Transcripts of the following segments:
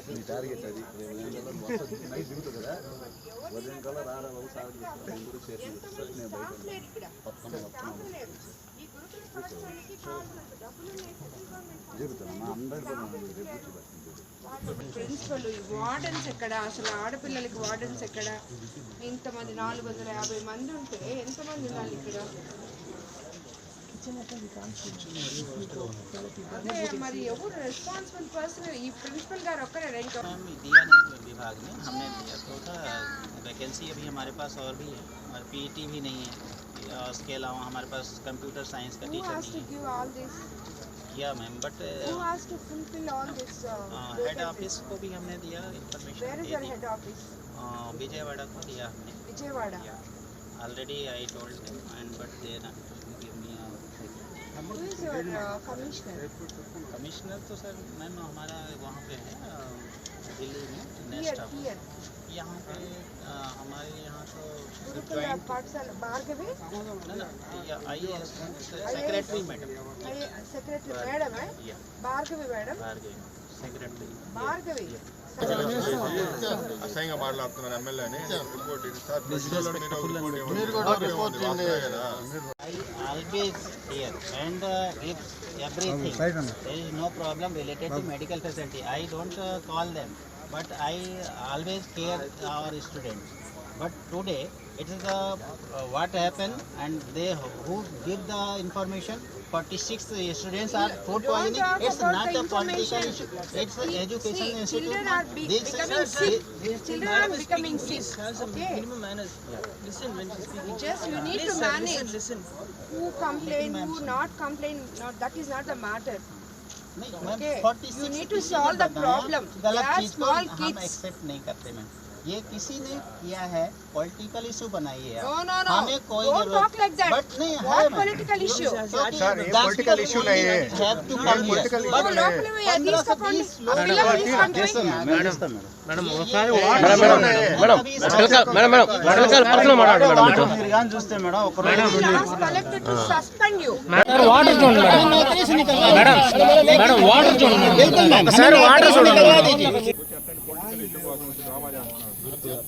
మీ target అది night దిగుతుంది కదా ఉదయం కల్లా రారా బాబు సార్ నేను కూడా చేసి నేను బయట చెబుతాను 100% ప్రిన్సిపల్ వార్డెన్స్ ఎక్కడ, అసలు ఆడపిల్లలకి వార్డెన్స్ ఎక్కడ? ఇంతమంది 450 మంది ఉంటే ఎంతమంది ఉండాలి ఇక్కడ? అదే మరి ఎవరు రెస్పాన్సిబుల్ పర్సన్? ఈ ప్రిన్సిపల్ గారు ఒక్కరే రెండో दिया नहीं विभाग में हमने दिया तो था वैकेंसी अभी हमारे पास और भी है और पीईटी भी नहीं है और उसके अलावा हमारे पास कंप्यूटर साइंस का टीचर नहीं है किया मैम बट हेड ऑफिस को भी हमने दिया इंफॉर्मेशन विजयवाड़ा को दिया हमने Vijayawada already I told them and but they give me commissioner तो सर मैम हमारा वहाँ पे है दिल्ली में नेक्स्ट यहाँ पे हमारे यहाँ तो IAS सेक्रेटरी मैडम है भार्गवी मैडम सेक्रेटरी भार्गवी అసహ్యంగా మాట్లాడుతున్నారు ఎమ్మెల్యేని report sir I always hear and if everything there is no problem related to medical facility I don't call them but I always care our students but today it is what happened and they who give the information 46 students are food poisoning. It's not a political issue. It's an education institute. Children are becoming sick. Children are becoming sick. Okay. Minimum manners. Listen when she's speaking. Just you need to manage. Listen. Who complain, who not complain. Not that is not the matter. Okay. You need to solve the problem. They are small kids. हम accept नहीं करते ma'am ये किसी ने किया है political issue बनाई है No. हमें कोई Don't talk like that. But नहीं है What political issue? सर ये पॉलिटिकल इशू नहीं है political But locally we at least madam ఒకసారి పర్సనల్ మాట్లాడండి మేడం మీరు గాని చూస్తే మేడం ఒక రోజు collected to suspend you. Water చూడండి మేడం వాటర్ చూడండి ఒకసారి వాటర్ చూడండి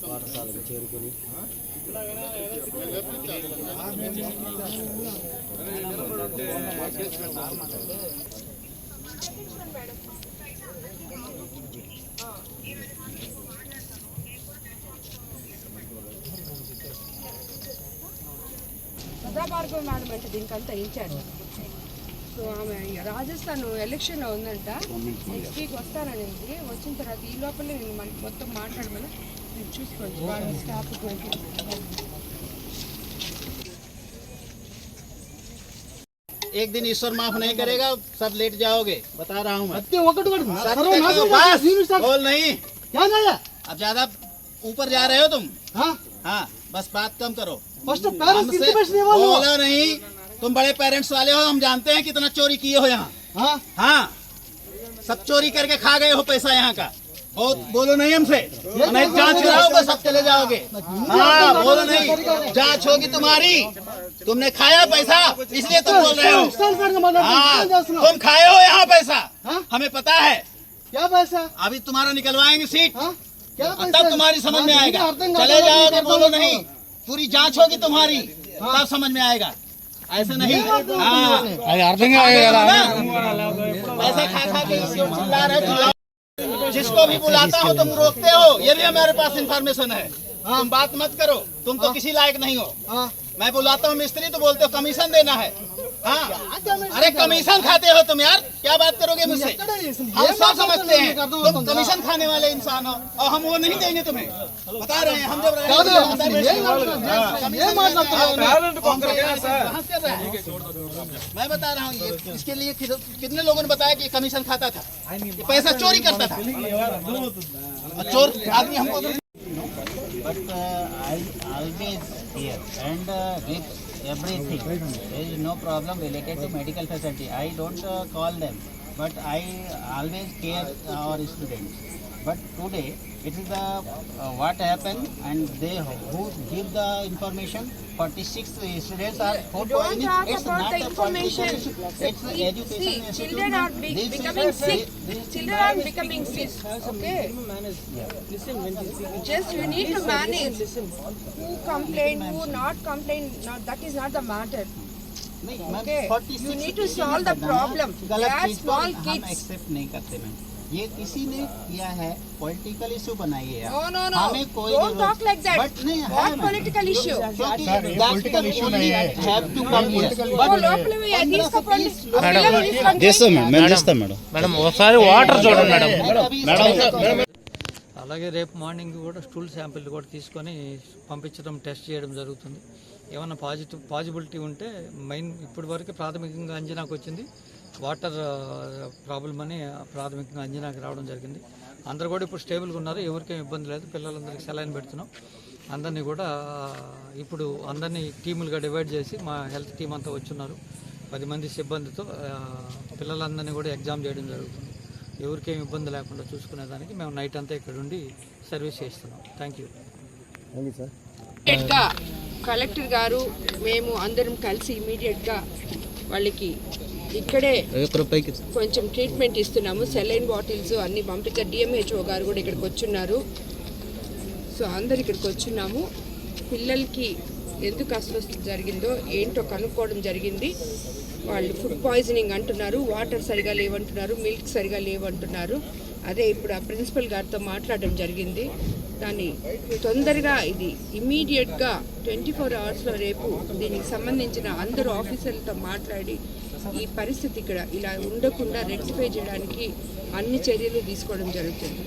పాఠశాలకు చేరుకుని సదాభార్గవ్ మేడం అంటే దీనికంతా ఇన్ఛార్జ్. సో ఆమె రాజస్థాన్ ఎలక్షన్లో ఉందంట, నెక్స్ట్ వీక్ వస్తాననేది. వచ్చిన తర్వాత ఈ లోపలే నేను మనకి మొత్తం మాట్లాడమని మీరు చూసుకోవచ్చు వాళ్ళ స్టాఫ్. एक दिन ईश्वर माफ नहीं करेगा सब लेट जाओगे बता रहा हूँ मैं बोल नहीं अब ज्यादा ऊपर जा रहे हो तुम हाँ बस बात कम करो बोलो नहीं तुम बड़े पेरेंट्स वाले हो हम जानते हैं कितना चोरी किए हो यहाँ हाँ सब चोरी करके खा गए हो पैसा यहाँ का बहुत बोलो नहीं हमसे नहीं जांच कराओ बस सब चले जाओगे हाँ बोलो नहीं जांच होगी तुम्हारी तुमने खाया पैसा इसलिए तुम बोल रहे हो हाँ तुम खाए हो यहाँ पैसा हमें पता है क्या पैसा? अभी तुम्हारा निकलवाएंगे सीट क्या तब तुम्हारी समझ में आएगा चले जाओगे बोलो नहीं पूरी जांच होगी तुम्हारी तब समझ में आएगा ऐसे नहीं हाँ पैसा खा खा के चिल्ला रहे जिसको भी बुलाता हो तुम रोकते हो ये भी हमारे पास इंफॉर्मेशन है तुम बात मत करो तुम तो किसी लायक नहीं हो मैं बुलाता हूँ मिस्त्री तो बोलते हो कमीशन देना है हाँ अरे कमीशन खाते हो तुम यार क्या बात करोगे मुझसे हम सब समझते हैं तुम कमीशन खाने वाले इंसान हो और हम वो नहीं देंगे तुम्हें बता रहे हैं हम जब मैं बता रहा हूँ इसके लिए कितने लोगों ने बताया कि कमीशन खाता था पैसा चोरी करता था चोर आदमी हमको but I always hear and with everything there is no problem related to medical facility I don't call them but I always care our students but today it is the what happened and they who give the information 46 students are food Don't poisoning. talk It's about not the a information. political issue. It's an education See, institute. children are becoming sick. Children are becoming sick. Okay. Listen when she's speaking. Just you need to manage. Listen. Who complain, who not complain. Not that is not the matter. नहीं, ma'am, Okay. 46 You need to किसी ने solve the बनाया, problem. गलत They are चीज को small हम kids. Accept नहीं करते मैम। ये किसी ने किया है, पॉलिटिकल इशू बनाई है। No, no, no. हमें कोई Don't talk like that. But नहीं है What मैम। political issue? क्योंकि that's the only have to come here. Oh, లోపల పోయి తీసుకోండి. ఆ పిల్లలు తీసుకొని చేస్తాం మేడం, మేము చేస్తాం మేడం। మేడం ఒకసారి వాటర్ చూడండి మేడం. అలాగే రేపు మార్నింగ్ కూడా స్టూల్ శాంపిల్ కూడా తీసుకొని పంపించడం టెస్ట్ చేయడం జరుగుతుంది. ఏమైనా పాజిబిలిటీ ఉంటే ఇప్పటి వరకు ప్రాథమికంగా అంచనాకు వచ్చింది వాటర్ ప్రాబ్లం అని ప్రాథమికంగా అంచనాకు రావడం జరిగింది. అందరూ కూడా ఇప్పుడు స్టేబుల్గా ఉన్నారు, ఎవరికేం ఇబ్బంది లేదు. పిల్లలందరికీ సెలైన్ పెడుతున్నాం. అందరినీ కూడా ఇప్పుడు అందరినీ టీములుగా డివైడ్ చేసి మా హెల్త్ టీం అంతా వచ్చున్నారు. 10 మంది సిబ్బందితో పిల్లలందరినీ కూడా ఎగ్జామ్ చేయడం జరుగుతుంది. ఎవరికేం ఇబ్బంది లేకుండా చూసుకునేదానికి మేము నైట్ అంతా ఇక్కడ ఉండి సర్వీస్ చేస్తున్నాం. Thank you. ఇమ్మీడియట్గా కలెక్టర్ గారు మేము అందరం కలిసి ఇమ్మీడియట్గా వాళ్ళకి ఇక్కడే కొంచెం ట్రీట్మెంట్ ఇస్తున్నాము. సెలైన్ బాటిల్స్ అన్నీ పంపించారు. డిఎంహెచ్ఓ గారు కూడా ఇక్కడికి వచ్చున్నారు. సో అందరు ఇక్కడికి వచ్చున్నాము. పిల్లలకి ఎందుకు అస్వస్థత జరిగిందో ఏంటో కనుక్కోవడం జరిగింది. వాళ్ళు ఫుడ్ పాయిజనింగ్ అంటున్నారు, వాటర్ సరిగా లేవంటున్నారు, మిల్క్ సరిగా లేవంటున్నారు. అదే ఇప్పుడు ఆ ప్రిన్సిపల్ గారితో మాట్లాడడం జరిగింది. దాన్ని తొందరగా ఇది ఇమ్మీడియట్గా 24 అవర్స్లో రేపు దీనికి సంబంధించిన అందరూ ఆఫీసర్లతో మాట్లాడి ఈ పరిస్థితి ఇక్కడ ఇలా ఉండకుండా రెక్టిఫై చేయడానికి అన్ని చర్యలు తీసుకోవడం జరుగుతుంది.